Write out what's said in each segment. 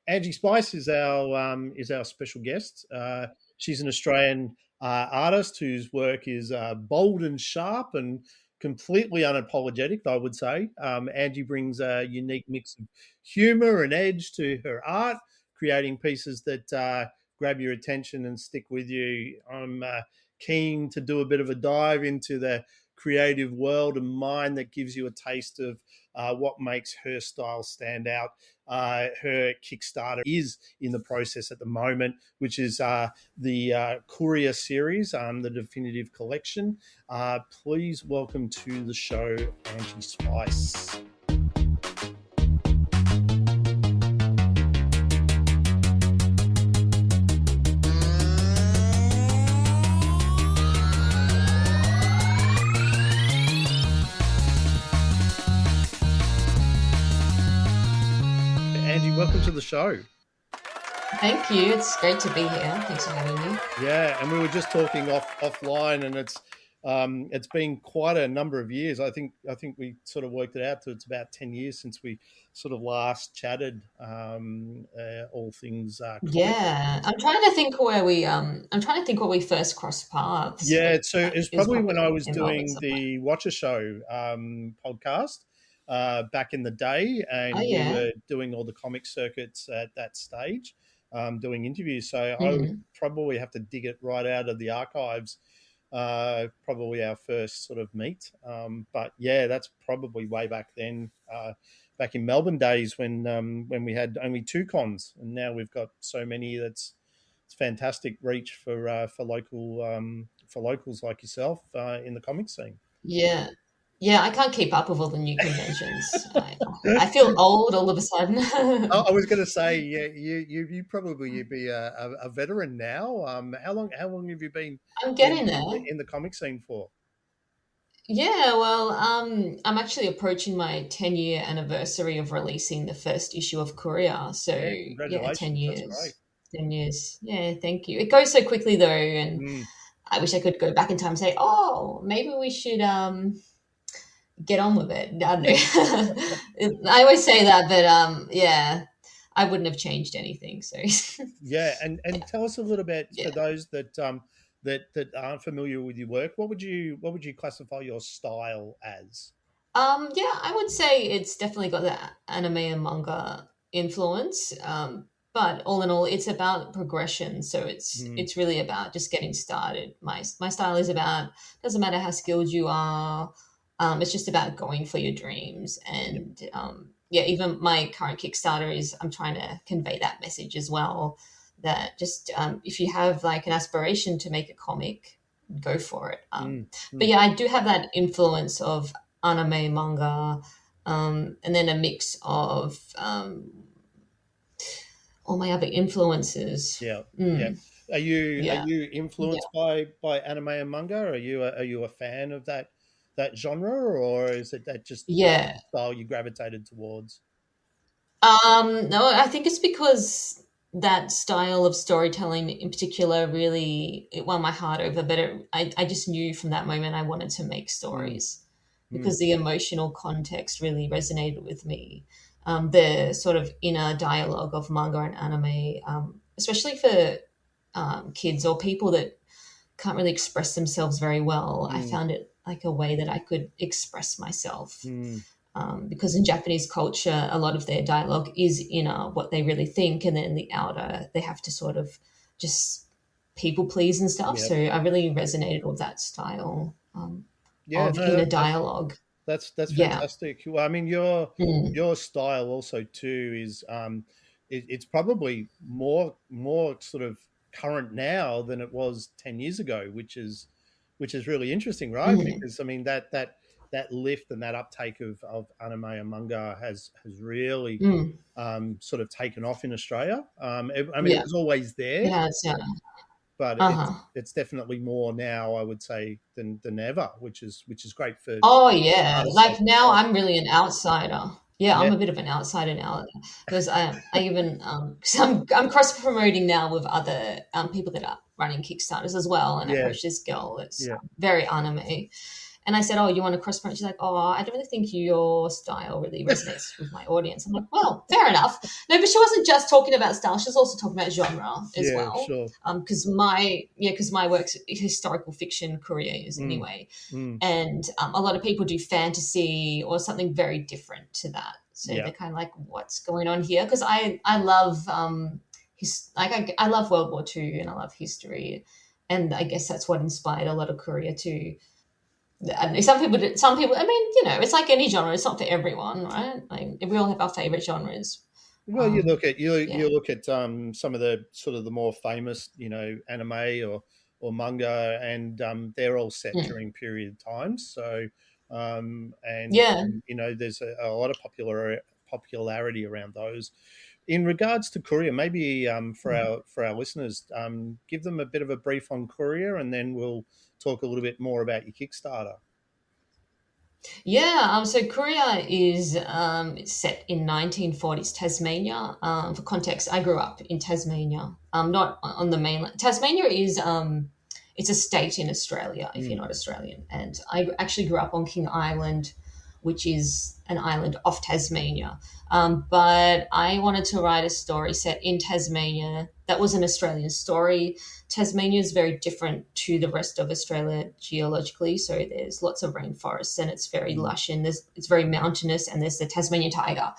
Angie Spice is our special guest. She's an Australian artist whose work is bold and sharp and completely unapologetic, I would say. Angie brings a unique mix of humour and edge to her art, creating pieces that grab your attention and stick with you. I'm keen to do a bit of a dive into the creative world and mind that gives you a taste of what makes her style stand out. Her Kickstarter is in the process at the moment, which is the Courier series, the definitive collection. Please welcome to the show, Angie Spice. Angie, welcome to the show. Thank you. It's great to be here. Thanks for having me. Yeah, and we were just talking offline, and it's been quite a number of years. I think we sort of worked it out to it's about 10 years since we sort of last chatted. All things. Yeah, I'm trying to think where we. I'm trying to think where we first crossed paths. Yeah, so it was probably when I was in doing Melbourne the Watch a Show podcast back in the day, and Oh we yeah. were doing all the comic circuits at that stage, doing interviews. So I Mhm. would probably have to dig it right out of the archives. Probably our first sort of meet. But yeah, that's probably way back then, back in Melbourne days when we had only two cons, and now we've got so many. It's fantastic reach for locals like yourself in the comic scene. Yeah. Yeah, I can't keep up with all the new conventions. I feel old all of a sudden. I was going to say, yeah, you probably you'd be a veteran now. How long have you been I'm getting there. in the comic scene for? Yeah, well, I'm actually approaching my 10-year anniversary of releasing the first issue of Courier. So Yeah, yeah, 10 congratulations. That's great. years. 10 years. Yeah, thank you. It goes so quickly though, and Mm. I wish I could go back in time and say, oh, maybe we should get on with it. I don't know. I always say that, but yeah, I wouldn't have changed anything. So Yeah, and tell us a little bit yeah. for those that that aren't familiar with your work. What would you classify your style as? Yeah, I would say it's definitely got the anime and manga influence. But all in all, it's about progression. So Mm. it's really about just getting started. My style is about doesn't matter how skilled you are. It's just about going for your dreams. Yep. And yeah, even my current Kickstarter is I'm trying to convey that message as well. That just if you have like an aspiration to make a comic, go for it. But yeah, I do have that influence of anime, manga, and then a mix of all my other influences. Yeah, yeah. Mm, Are yeah, you yeah. influenced by anime and manga? Are you a fan of that genre, or is it that just Yeah. style you gravitated towards? No, I think it's because that style of storytelling in particular really it won my heart over. But I just knew from that moment I wanted to make Mm, stories mm, because the emotional context really resonated with me. The sort of inner dialogue of manga and anime, especially for kids or people that can't really express themselves very well. I mm, found it like a way that I could express myself mm. because in Japanese culture, a lot of their dialogue is inner, what they really think, and then the outer, they have to sort of just people please and stuff. Yep. So I really resonated with that style Yeah, of no, inner that's dialogue. that's Yeah. fantastic. Well, I mean, Mm. your style also too is it's probably more sort of current now than it was 10 years ago, which is really interesting, right? Mm. Because I mean that lift and that uptake of anime and manga has really Mm. sort of taken off in Australia. I mean, it Yeah. was always It there, has. Yeah. but Uh huh. it's definitely more now, I would say, than ever, which is great for Oh yeah, artists like like now yourself. I'm really an outsider. Yeah, Yeah, I'm a bit of an outsider now because I even cause I'm cross promoting now with other people that are running Kickstarters as well, and I yeah, approached this girl that's yeah. very anime, And I said, oh, you want to cross promote? She's like, oh, I don't really think your style really resonates with my audience. I'm like, well, fair enough. No, but she wasn't just talking about style. She was also talking about genre as Yeah, well. sure. Because my work's historical fiction careers anyway. And a lot of people do fantasy or something very different to that. So they're kind of like, what's going on here? Because I love I love World War II and I love history. And I guess that's what inspired a lot of Courier to. Some people, I mean, it's like any genre. It's not for everyone, right? Like we all have our favorite genres. Well, you look at Yeah. you look at some of the sort of the more famous, anime or manga, and they're all set during period times. So, Yeah. there's a lot of popularity around those. In regards to Courier, maybe for our listeners, give them a bit of a brief on Courier, and then we'll talk a little bit more about your Kickstarter. Yeah, so Courier is it's set in 1940s Tasmania. For context, I grew up in Tasmania, not on the mainland. Tasmania is it's a state in Australia if you're not Australian, and I actually grew up on King Island, which is an island off Tasmania. But I wanted to write a story set in Tasmania that was an Australian story. Tasmania is very different to the rest of Australia geologically. So there's lots of rainforests and it's very lush and it's very mountainous and there's the Tasmanian tiger.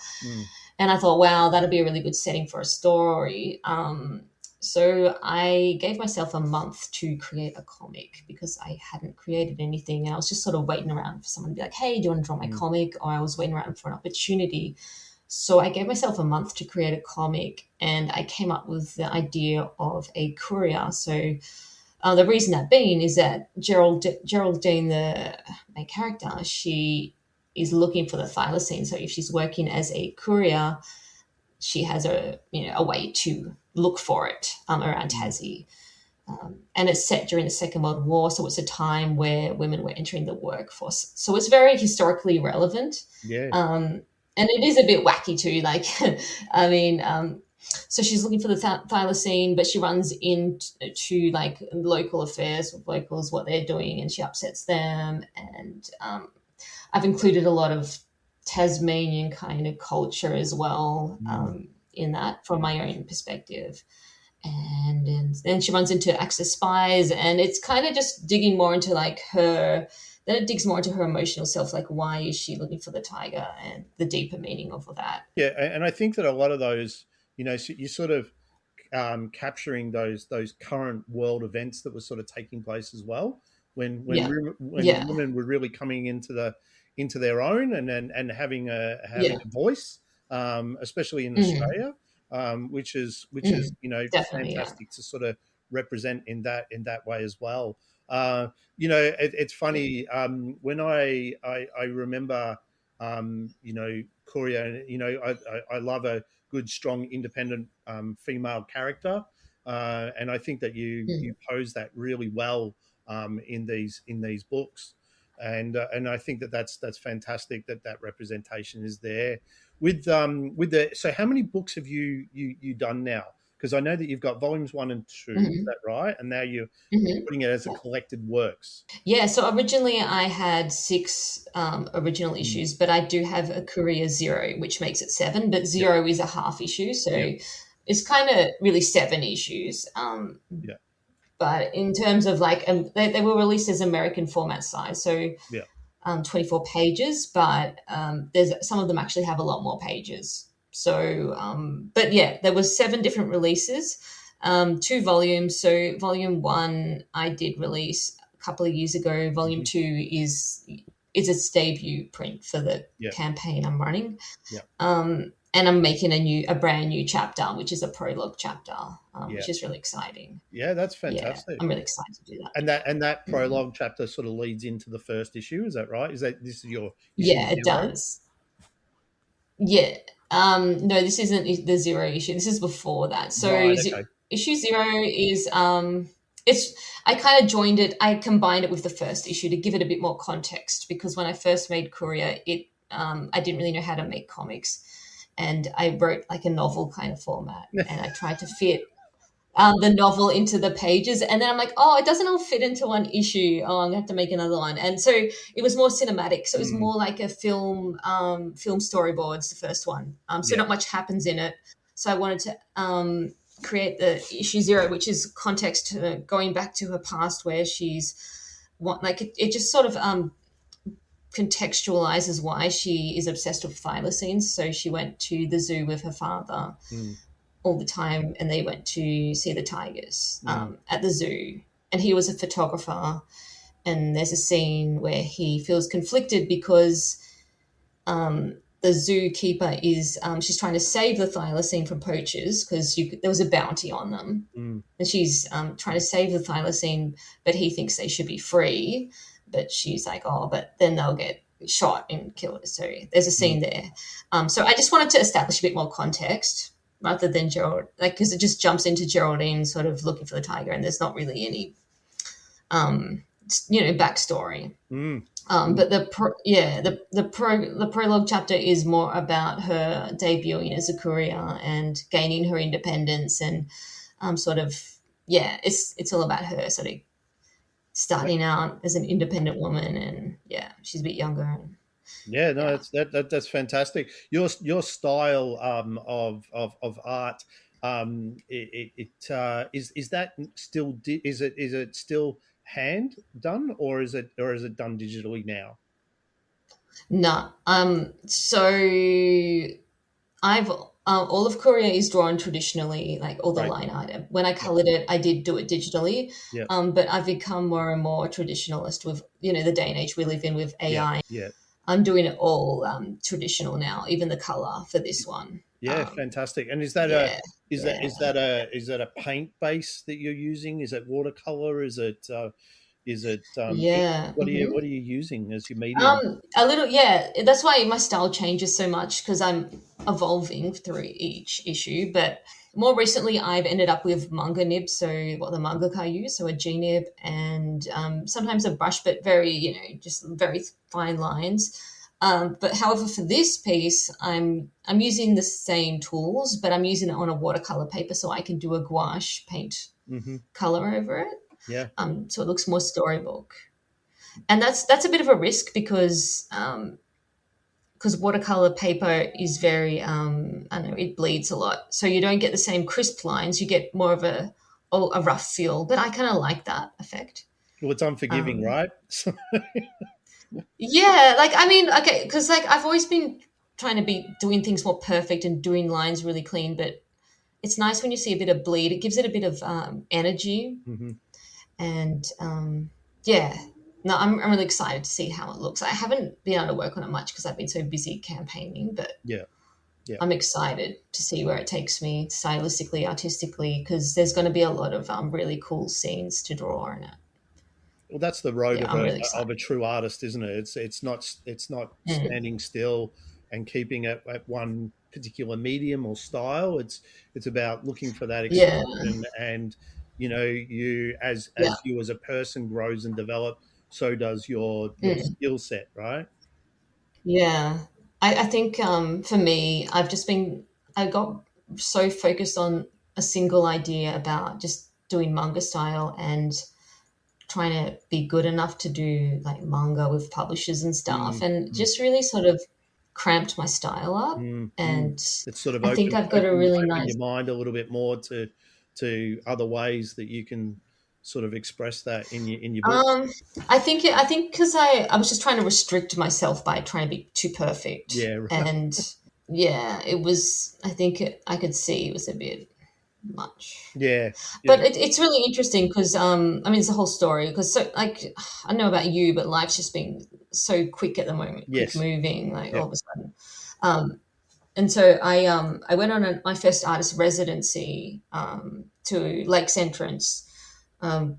And I thought, wow, that'd be a really good setting for a story. So I gave myself a month to create a comic because I hadn't created anything. And I was just sort of waiting around for someone to be like, hey, do you want to draw my comic? Or I was waiting around for an opportunity. So I gave myself a month to create a comic and I came up with the idea of a courier. So the reason that being is that Geraldine, the main character, she is looking for the thylacine. So if she's working as a courier, she has a way to look for it around Tassie. And it's set during the Second World War. So it's a time where women were entering the workforce. So it's very historically relevant. Yeah. And it is a bit wacky too. Like, I mean, so she's looking for the thylacine, but she runs into like local affairs with locals, what they're doing, and she upsets them. And I've included a lot of Tasmanian kind of culture as well in that from my own perspective. And then she runs into Angie Spice, and it's kind of just digging more into like her. Then it digs more into her emotional self, like why is she looking for the tiger and the deeper meaning of that. Yeah, and I think that a lot of those, you sort of capturing those current world events that were sort of taking place as well when women were really coming into their own and having a voice, especially in Australia, which is fantastic to sort of represent in that way as well. It's funny when I remember Courier. I love a good, strong, independent female character, and I think that you pose that really well in these books, and I think that's fantastic that representation is there. So how many books have you done now? Because I know that you've got volumes 1 and 2, is that right? And now you're putting it as a collected works. Yeah, so originally I had 6 original issues, but I do have a Courier 0, which makes it 7, but 0 is a half issue, so it's kind of really 7 issues. But in terms of like, they were released as American format size, so 24 pages, but there's some of them actually have a lot more pages. So, but yeah, there was 7 different releases, 2 volumes. So volume 1 I did release a couple of years ago. Volume 2 is its debut print for the campaign I'm running. And I'm making a brand new chapter, which is a prologue chapter, which is really exciting. Yeah, that's fantastic. I'm really excited to do And that. that prologue chapter sort of leads into the first issue. Is that right? This is your issue? Yeah, it does. Yeah. No, this isn't the 0 issue. This is before that. So issue 0 is I kind of joined it. I combined it with the first issue to give it a bit more context, because when I first made Courier, I didn't really know how to make comics, and I wrote like a novel kind of format, and I tried to fit the novel into the pages, and then I'm like, oh, it doesn't all fit into one issue. Oh, I'm gonna have to make another one. And so it was more cinematic. So it was more like a film storyboards. The first one, so Yeah. not much happens in it. So I wanted to create the issue 0, which is context to going back to her past, where she's like it just sort of contextualizes why she is obsessed with thylacines. So she went to the zoo with her father all the time, and they went to see the tigers at the zoo. And he was a photographer. And there's a scene where he feels conflicted because the zookeeper is she's trying to save the thylacine from poachers because there was a bounty on them, and she's trying to save the thylacine, but he thinks they should be free. But she's like, oh, but then they'll get shot and killed. So there's a scene there. So I just wanted to establish a bit more context rather than Gerald, like, because it just jumps into Geraldine sort of looking for the tiger, and there's not really any, backstory. But the prologue chapter is more about her debuting as a courier and gaining her independence, and it's all about her sort of starting out as an independent woman, and she's a bit younger. And, that's fantastic. Your style of art, is that still is it still hand done, or is it done digitally now? No, so I've all of Courier is drawn traditionally, like all the Right. line item. When I colored it, I did do it digitally, Yeah. but I've become more and more traditionalist with the day and age we live in with AI. Yeah. I'm doing it all traditional now, even the color for this one. Yeah, fantastic. And is that a paint base that you're using? Is it watercolor? Yeah. What are you using as your medium? A little, yeah. That's why my style changes so much, because I'm evolving through each issue. But more recently, I've ended up with manga nibs, so what the mangaka use, so a G nib, and sometimes a brush, but very, just very fine lines. But however, for this piece, I'm using the same tools, but I'm using it on a watercolor paper, so I can do a gouache paint color over it. Yeah. So it looks more storybook, and that's a bit of a risk because watercolor paper is very I don't know, it bleeds a lot, so you don't get the same crisp lines. You get more of a rough feel, but I kind of like that effect. Well, it's unforgiving, right? Yeah, like, I mean, okay, because like I've always been trying to be doing things more perfect and doing lines really clean, but it's nice when you see a bit of bleed. It gives it a bit of energy, and yeah. No, I'm really excited to see how it looks. I haven't been able to work on it much because I've been so busy campaigning, but Yeah. I'm excited to see where it takes me stylistically, artistically, because there's going to be a lot of really cool scenes to draw in it. Well, that's the road Yeah, I'm really excited. of a true artist, isn't it? It's not standing still and keeping it at one particular medium or style. It's about looking for that Yeah, expression, and you as yeah. you as a person grows and develop, so does your skill set, right? Yeah, I think for me, I got so focused on a single idea about just doing manga style and trying to be good enough to do like manga with publishers and stuff, and Mm. just really sort of cramped my style up. Mm, mm. And It's sort of I think I've got a really open nice. your mind a little bit more to other ways that you can sort of express that in your books. Um, I think because I was just trying to restrict myself by trying to be too perfect, Yeah, right. and yeah, it was. I think I could see it was a bit much, Yeah, but yeah, it's really interesting because I mean it's the whole story, because so like I don't know about you, but life's just been so quick at the moment, quick yes, moving, like yeah. all of a sudden. Um, and so I went on my first artist residency to Lakes Entrance,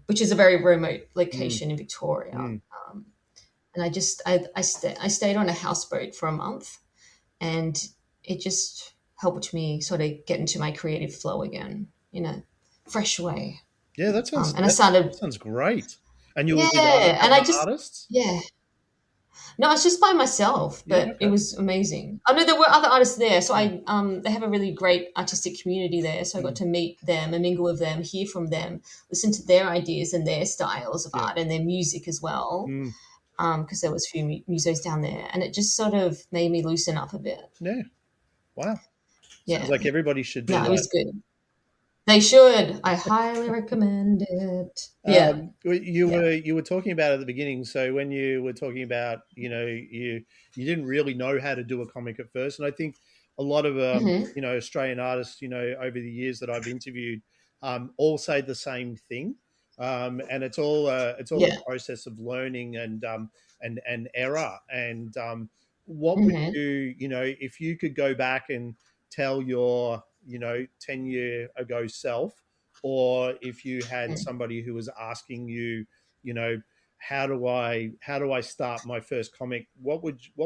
which is a very remote Mm, location in Victoria. mm. And I stayed on a houseboat for a month, and it just helped me sort of get into my creative flow again in a fresh way. Yeah, And I started, that sounds great. And you were with yeah, and I other just, artists? yeah, No, it's just by myself, Yeah, but it okay. was amazing. I know there were other artists there, so Mm, they have a really great artistic community there. So I got mm, to meet them and mingle with them, hear from them, listen to their ideas and their styles of yeah. art and their music as well. Mm, Because there was a few musos down there, and it just sort of made me loosen up a bit. yeah. Wow. Sounds Yeah, like everybody should do no, it that. was good. They should. I highly recommend it. Yeah, You yeah. were talking about at the beginning. So when you were talking about, you didn't really know how to do a comic at first, and I think a lot of Hmm. Australian artists, over the years that I've interviewed, all say the same thing, and it's all Yeah. a process of learning and error. And what would Hmm. if you could go back and tell your 10-year ago self, or if you had somebody who was asking you, you know, how do I start my first comic? What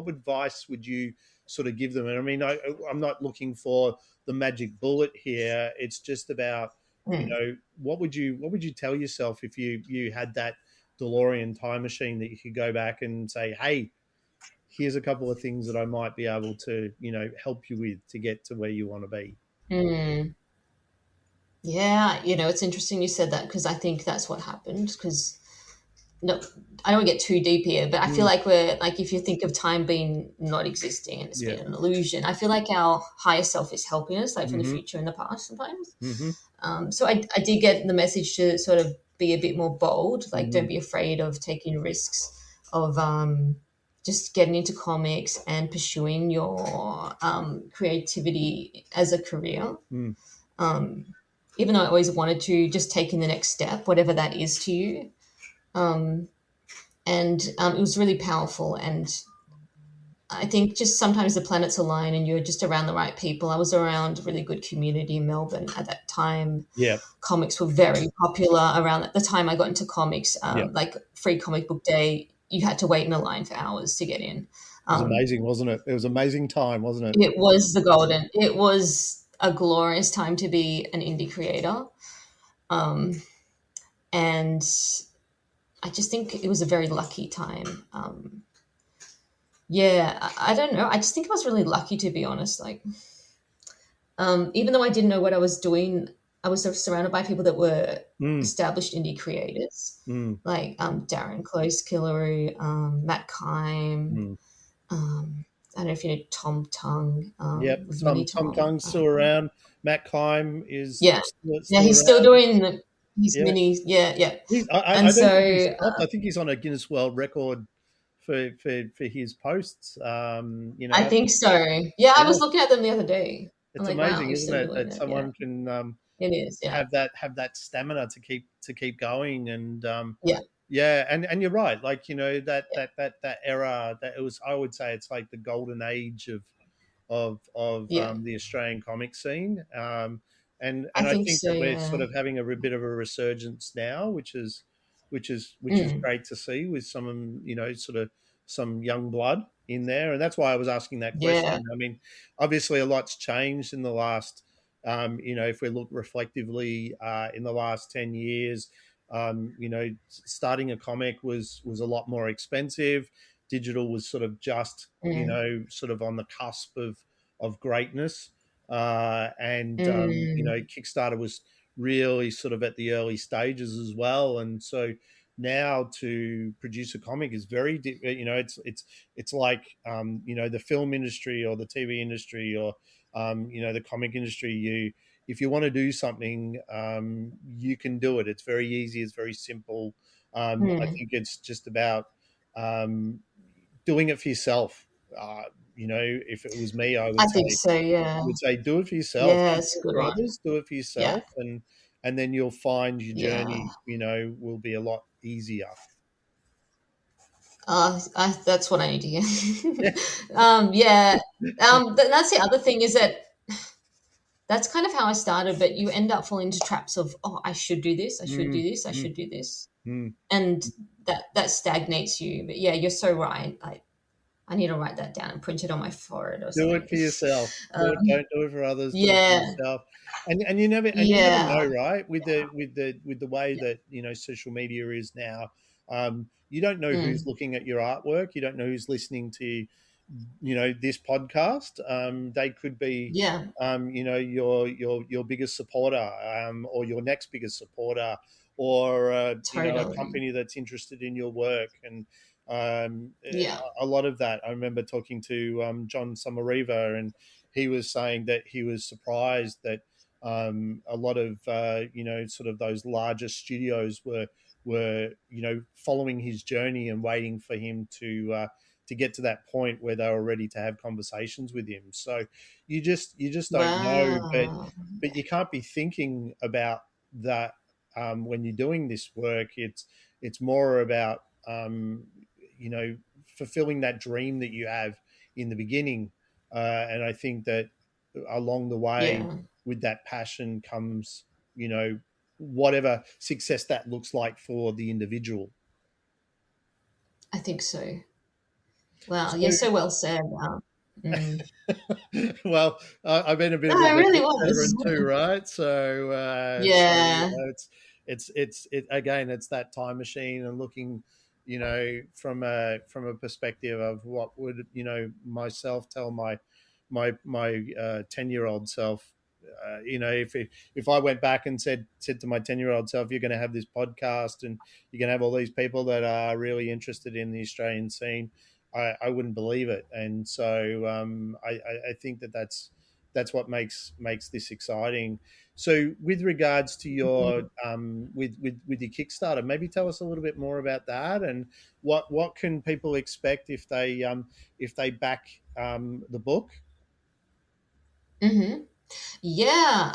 advice would you sort of give them? And I mean, I'm not looking for the magic bullet here. It's just about, Mm. what would you tell yourself if you had that DeLorean time machine that you could go back and say, hey, here's a couple of things that I might be able to, help you with to get to where you want to be. Mm. Yeah, it's interesting you said that because I think that's what happened. Because no, I don't want to get too deep here, but I feel Mm, like we're like if you think of time being not existing and it's yeah. been an illusion, I feel like our higher self is helping us, like from the Mm-hmm. future and the past sometimes. Mm-hmm. So I did get the message to sort of be a bit more bold, like Mm-hmm. don't be afraid of taking risks, of just getting into comics and pursuing your creativity as a career. Mm, Um, Even though I always wanted to, just taking the next step, whatever that is to you. And it was really powerful. And I think just sometimes the planets align and you're just around the right people. I was around a really good community in Melbourne at that time. yeah. Comics were very popular around the time I got into comics, Yeah. like free comic book day. You had to wait in a line for hours to get in. It was Um, amazing, wasn't it? It was amazing time, wasn't it? it was a glorious time to be an indie creator. Um, and I just think it was a very lucky time. Yeah, I don't know. I just think I was really lucky to be honest. Like, even though I didn't know what I was doing, I was sort of surrounded by people that were Mm, established indie creators, mm, like Darren Close Killery, Matt Kime. mm. I don't know if you know Tom Tongue Yep. with Mini Tom Tom. Tung's still around. Matt Kime is Yeah, yeah, still he's still around. doing his Yeah. mini. Yeah, yeah, I and don't think he's so stopped. I think he's on a Guinness World Record for his posts. I think so. Yeah, I Yeah, was looking at them the other day. I'm it's like, wow, amazing, he's isn't still it, doing that it. Yeah, someone can it is. Yeah, have that stamina to keep going. And yeah, yeah, and you're right. Like, that yeah, that era, that it was, I would say it's like the golden age of yeah. the Australian comic scene. And I I think think so. that we're Yeah. sort of having a bit of a resurgence now, which is Mm, great to see, with some, sort of some young blood in there. And that's why I was asking that yeah. question. I mean, obviously a lot's changed in the last, if we look reflectively, in the last 10 years. Starting a comic was a lot more expensive. Digital was sort of just, Mm, sort of on the cusp of greatness. And mm, Kickstarter was really sort of at the early stages as well. And so now to produce a comic is very, it's like, the film industry or the TV industry, or the comic industry. If you want to do something, you can do it. It's very easy. It's very simple. I mm. think it's just about, um, doing it for yourself. If it was me, I I would think say, so. Yeah. do it for yourself. Yeah, Don't it's do a it good for one. others. Do it for Yeah. yourself, and then you'll find your Yeah. journey, will be a lot easier. That's what I need to hear. Yeah. Yeah. That's the other thing is that that's kind of how I started, but you end up falling into traps of, oh, I should do this. I should do Mm, this. I mm, should do this. mm. And that stagnates you. But yeah, you're so right. I need to write that down and print it on my forehead or Do something. it for yourself. um, Don't do it for others. Do it for yeah. yourself. And you never Yeah. know, right? With the way that social media is now, You don't know who's Mm. looking at your artwork. You don't know who's listening to, this podcast. They could be, Yeah, your biggest supporter, or your next biggest supporter, or a totally. company that's interested in your work. And Yeah, a lot of that, I remember talking to John Samariva, and he was saying that he was surprised that a lot of sort of those larger studios were following his journey and waiting for him to get to that point where they were ready to have conversations with him. So you just don't know, wow. but you can't be thinking about that when you're doing this work. It's more about you know fulfilling that dream that you have in the beginning, and I think that along the way Yeah, with that passion comes whatever success that looks like for the individual. I think so. Wow, So you're so well said. Mm. well, I've been a bit No, of a it really was. veteran too, right? So Yeah, it's again, it's that time machine and looking, from a perspective of what would myself tell my 10-year-old self. If I went back and said to my 10-year-old self, you're going to have this podcast and you're going to have all these people that are really interested in the Australian scene, I wouldn't believe it. And so I think that's what makes this exciting. So with regards to your with your Kickstarter, maybe tell us a little bit more about that, and what can people expect if they back the book. hmm yeah.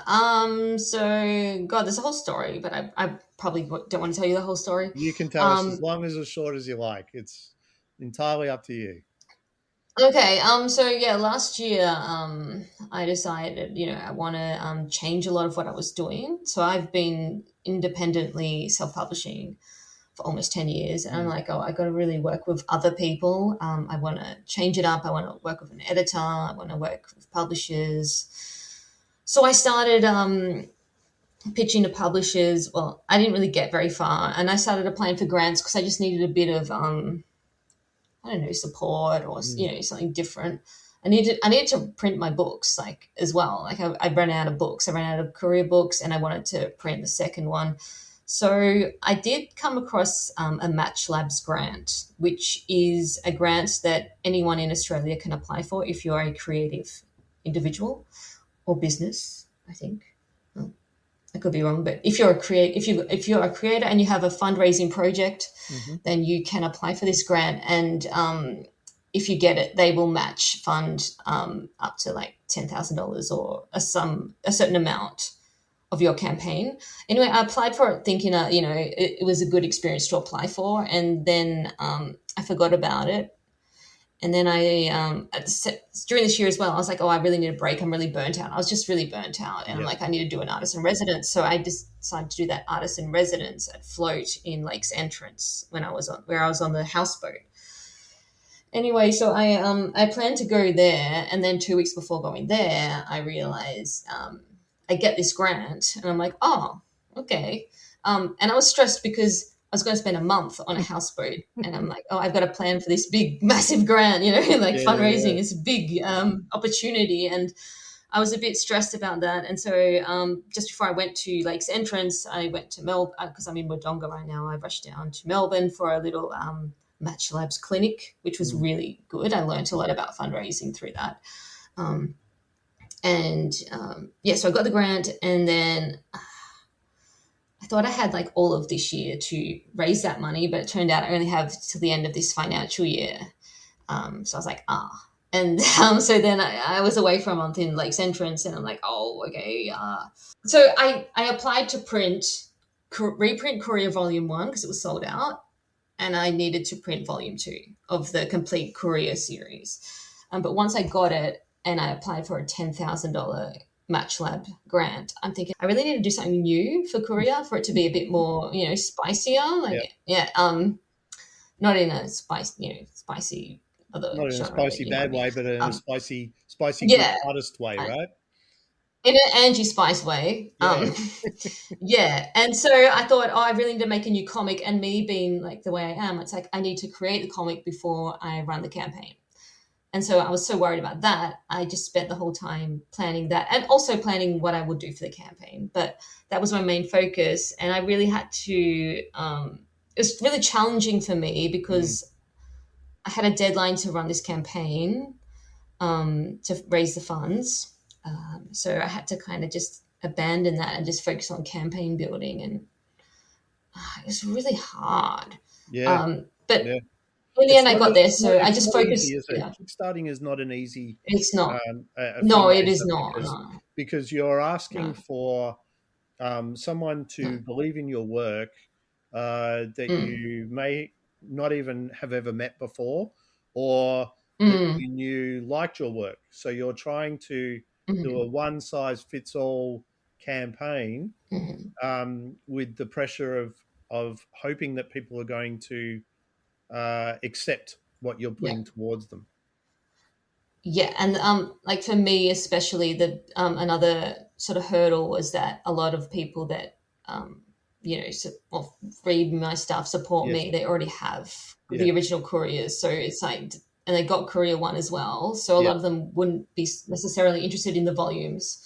So, God, there's a whole story, but I probably don't want to tell you the whole story. You can tell us as Um, long as it's short as you like. It's entirely up to you. okay. So yeah, last year, I decided, I want to change a lot of what I was doing. So I've been independently self-publishing for almost 10 years, and I'm Mm. like, oh, I got to really work with other people. I want to change it up. I want to work with an editor. I want to work with publishers. So I started pitching to publishers. Well, I didn't really get very far, and I started applying for grants because I just needed a bit of I don't know, support or Mm. something different. I needed to print my books like as well. Like I ran out of books. I ran out of Courier books, and I wanted to print the second one. So I did come across a Match Labs grant, which is a grant that anyone in Australia can apply for if you're a creative individual or business. I think. I could be wrong, but if you're a creator and you have a fundraising project, Mm-hmm. then you can apply for this grant, and if you get it, they will fund up to like $10,000 or a certain amount of your campaign. Anyway, I applied for it thinking, it was a good experience to apply for, and then I forgot about it. And then during this year as well, I was like, oh, I really need a break. I'm really burnt out. I was just really burnt out. And I'm Yep. like, I need to do an artist in residence. So I just decided to do that artist in residence at Float in Lakes Entrance where I was on the houseboat. Anyway, so I planned to go there. And then 2 weeks before going there, I realized I get this grant. And I'm like, oh, okay. And I was stressed because I was going to spend a month on a houseboat, and I'm like, oh, I've got to plan for this big, massive grant, like Yeah, fundraising yeah, is a big opportunity. And I was a bit stressed about that. And so just before I went to Lakes Entrance, I went to Melbourne because I'm in Wodonga right now. I rushed down to Melbourne for a little Match Labs clinic, which was mm, really good. I learned a lot about fundraising through that. Um, and yeah, so I got the grant, and then I thought I had like all of this year to raise that money, but it turned out I only have till the end of this financial year. So I was like, ah. And so then I was away for a month in Lakes Entrance, and I'm like, oh, okay. So I applied to reprint Courier Volume 1 because it was sold out, and I needed to print Volume 2 of the complete Courier series. But once I got it and I applied for a $10,000 MatchLab grant, I'm thinking I really need to do something new for Courier for it to be a bit more, spicier. yeah. Like, yeah, not in a spicy other Not in a genre that spicy you might bad be. way, but in a Um, spicy good yeah, artist way, I, right? in an Angie Spice way. Yeah. Yeah. And so I thought, oh, I really need to make a new comic. And me being like the way I am, it's like I need to create the comic before I run the campaign. And so I was so worried about that. I just spent the whole time planning that and also planning what I would do for the campaign. But that was my main focus. And I really had to, it was really challenging for me Mm. because I had a deadline to run this campaign, to raise the funds. So I had to kind of just abandon that and just focus on campaign building. And it was really hard. Yeah. But Yeah. in the It's end, I not. got there. It's not. So I It's just not easy, focused. is it? Yeah, Kickstarting is not an easy it's not. a No, it is fundraiser not. because No, you're asking no. for someone to No. believe in your work that Mm, you may not even have ever met before, or that mm, you knew liked your work. So you're trying to do mm, a one size fits all campaign mm. with the pressure of hoping that people are going to accept what you're Yeah, putting towards them. yeah, and like for me especially, the another sort of hurdle was that a lot of people that um, well, read my stuff, support Yes. me. They already have Yeah. the original couriers, so it's like, and they got Courier one as well. So a Yeah. lot of them wouldn't be necessarily interested in the volumes,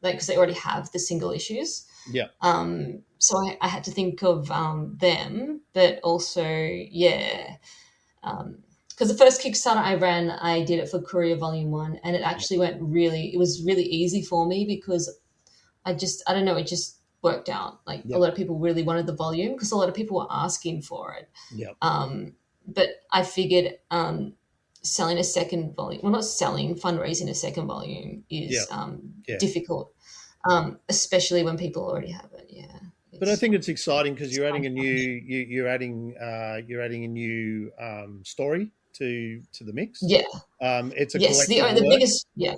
like because they already have the single issues. Yeah. So I had to think of them, but also, yeah, because the first Kickstarter I ran, I did it for Courier Volume One, and it actually went really. It was really easy for me because I don't know, it just worked out. Like a Yeah. lot of people really wanted the volume because a lot of people were asking for it. Yeah. But I figured selling a second volume, well, not selling, fundraising a second volume Yeah. is Yeah. difficult, especially when people already have it. Yeah, But I it's think it's exciting because it's you're quite adding a new fun. you're adding a new story to the mix. Yeah. It's a Yes. collective The work, biggest. Yeah.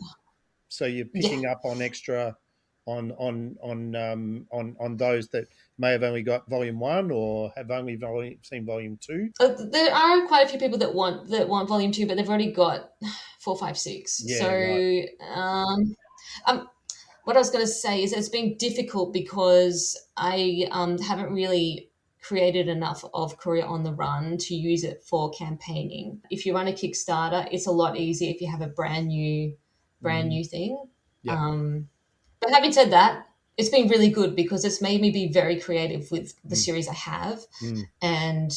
so you're Yeah. picking up on extra on those that may have only got volume one or have only seen volume two. There are quite a few people that want volume two, but they've already got four, five, six. So, Yeah, right. um, what I was going to say is it's been difficult because I haven't really created enough of Courier on the Run to use it for campaigning. If you run a Kickstarter, it's a lot easier if you have a brand Mm, new thing. yeah. Um, but having said that, it's been really good because it's made me be very creative with the Mm, series I have, mm, and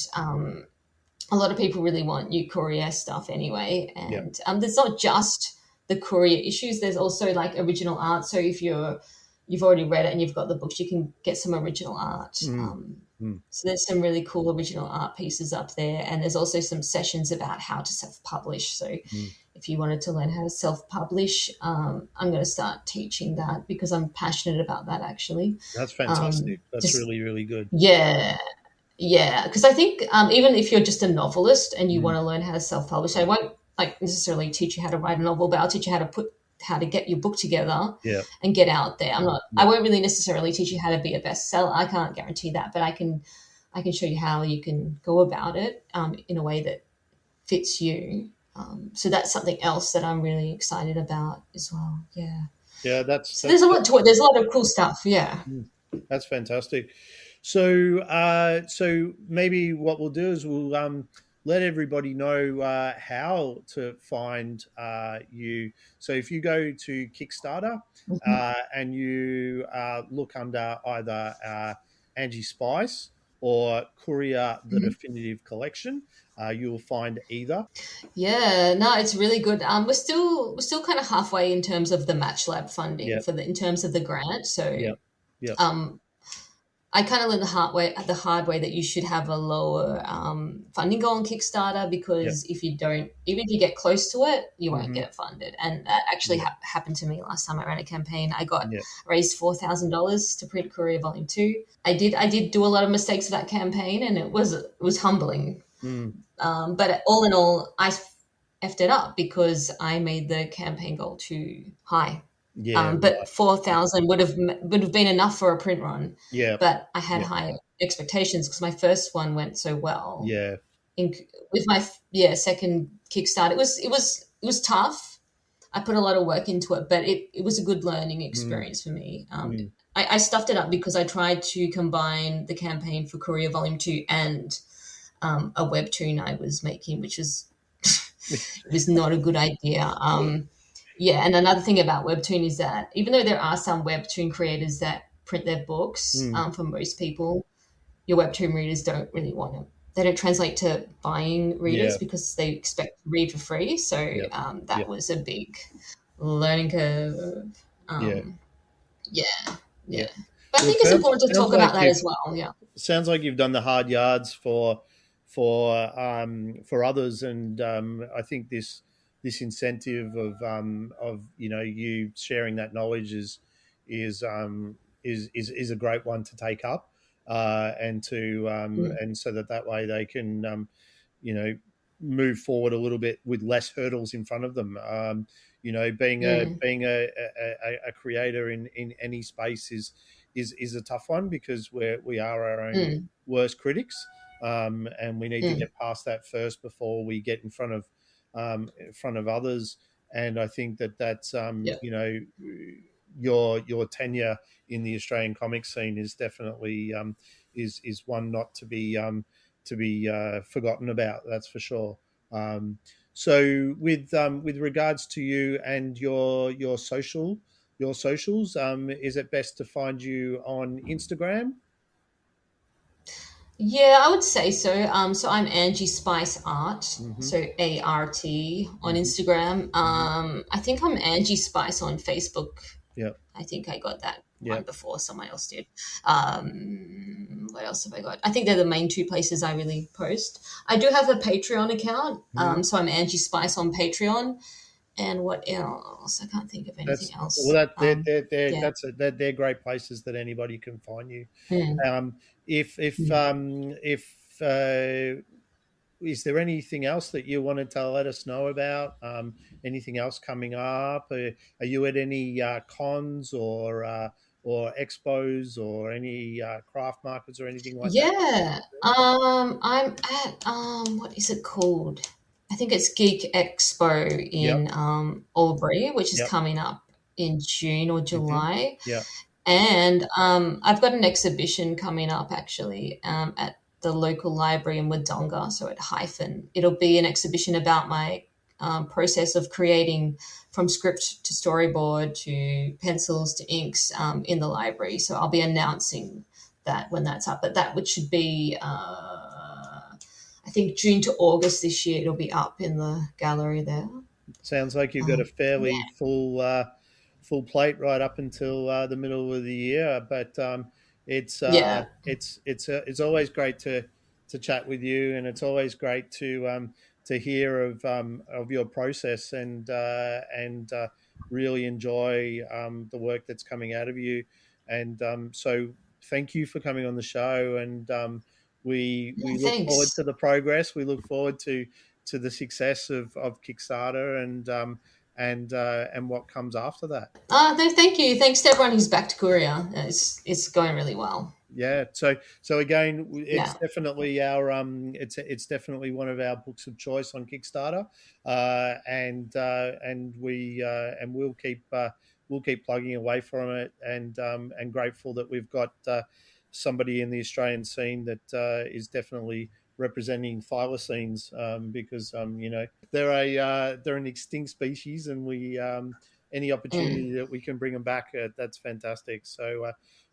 a lot of people really want new Courier stuff anyway. yeah. And there's not just the Courier issues. There's also like original art. So if you've already read it and you've got the books, you can get some original art. Mm, mm, So there's some really cool original art pieces up there, and there's also some sessions about how to self-publish. So mm. if you wanted to learn how to self-publish, I'm going to start teaching that because I'm passionate about that actually. That's fantastic. That's Just really, really good. yeah, yeah, because I think even if you're just a novelist and you Mm, want to learn how to self-publish, I won't like necessarily teach you how to write a novel, but I'll teach you how to get your book together yeah. and get out there. I Yeah. won't really necessarily teach you how to be a bestseller. I can't guarantee that, but I can show you how you can go about it in a way that fits you. So that's something else that I'm really excited about as well. Yeah. Yeah. So there's a lot to it. There's a lot of cool stuff. Yeah. Mm, that's fantastic. So, so maybe what we'll do is we'll let everybody know how to find you. So, if you go to Kickstarter Mhm. and you look under either Angie Spice or Courier, the Mhm. Definitive Collection, you will find either. Yeah, no, it's really good. We're still kind of halfway in terms of the Match Lab funding Yep. for the in terms of the grant. So Yep. Yep. um, I kind of learned the hard way that you should have a lower funding goal on Kickstarter Yep. because if you don't, even if you get close to it, you won't Mm-hmm. get it funded. And that actually Yep. happened to me last time I ran a campaign. I got Yep. raised $4,000 to print Courier Volume Two. I did do a lot of mistakes for that campaign, and it was humbling. Mm. But all in all, I effed it up because I made the campaign goal too high. Yeah. But Right. 4,000 would have been enough for a print run. Yeah. But I had Yeah. high expectations because my first one went so well. Yeah. In, with my second Kickstarter, it was tough. I put a lot of work into it, but it was a good learning experience for me. I stuffed it up because I tried to combine the campaign for Courier Volume 2 and a webtoon I was making, which was it was not a good idea. Yeah, and another thing about webtoon is that even though there are some webtoon creators that print their books, for most people, your webtoon readers don't really want to. They don't translate to buying readers because they expect to read for free. So that was a big learning curve. Yeah, yeah. yeah. But I Well, think it's important to sounds talk like about that as well. Yeah. sounds like you've done the hard yards for others, and I think this incentive of you sharing that knowledge is is a great one to take up, and to and so that way they can you know move forward a little bit with less hurdles in front of them. Being a creator in any space is a tough one because we are our own worst critics, and we need to get past that first before we get in front of others. And I think that's your tenure in the Australian comic scene is definitely is one not to be forgotten about. That's for sure. So with regards to you and your socials, is it best to find you on Instagram? Yeah, I would say so. So I'm Angie Spice Art, Mm-hmm. so ART on Mm-hmm. Instagram. Mm-hmm. I think I'm Angie Spice on Facebook. Yep. I think I got that one Yep. before someone else did. What else have I got? I think they're the main two places I really post. I do have a Patreon account, Mm-hmm. so I'm Angie Spice on Patreon. And what else? I can't think of anything That's well. else. Yeah. They're great places that anybody can find you. Mm. Um, Mm. if is there anything else that you wanted to let us know about? Anything else coming up? Are you at any cons or expos or any craft markets or anything like that? Yeah. I'm at what is it called? I think it's Geek Expo Yep. in Albury, which is Yep. coming up in June or Mm-hmm. July. Yep. And I've got an exhibition coming up actually at the local library in Wodonga, so at Hyphen. It'll be an exhibition about my process of creating from script to storyboard to pencils to inks in the library. So I'll be announcing that when that's up. But that which should be, I think, June to August this year, it'll be up in the gallery there. Sounds like you've got a Yeah. fairly full plate right up until the middle of the year. But Yeah. it's always great to chat with you, and it's always great to hear of your process and really enjoy the work that's coming out of you. And so, thank you for coming on the show, and we Yeah, look forward thanks. to the progress. We look forward to the success of Kickstarter and what comes after that. No, thank you. Thanks to everyone who's backed Courier. It's going really well. Yeah. So again, it's Yeah. definitely our it's definitely one of our books of choice on Kickstarter, and we'll keep plugging away from it, and grateful that we've got somebody in the Australian scene that is definitely representing thylacines, because they're an extinct species, and we any Mm, opportunity that we can bring them back, that's fantastic. So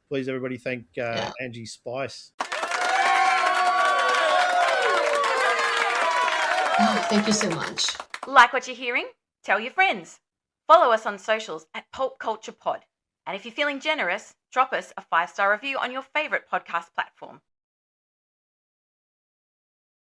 please, everybody, thank yeah. Angie Spice. Oh, thank you so much. Like what you're hearing? Tell your friends. Follow us on socials at Pulp Culture Pod. And if you're feeling generous, drop us a 5-star review on your favourite podcast platform.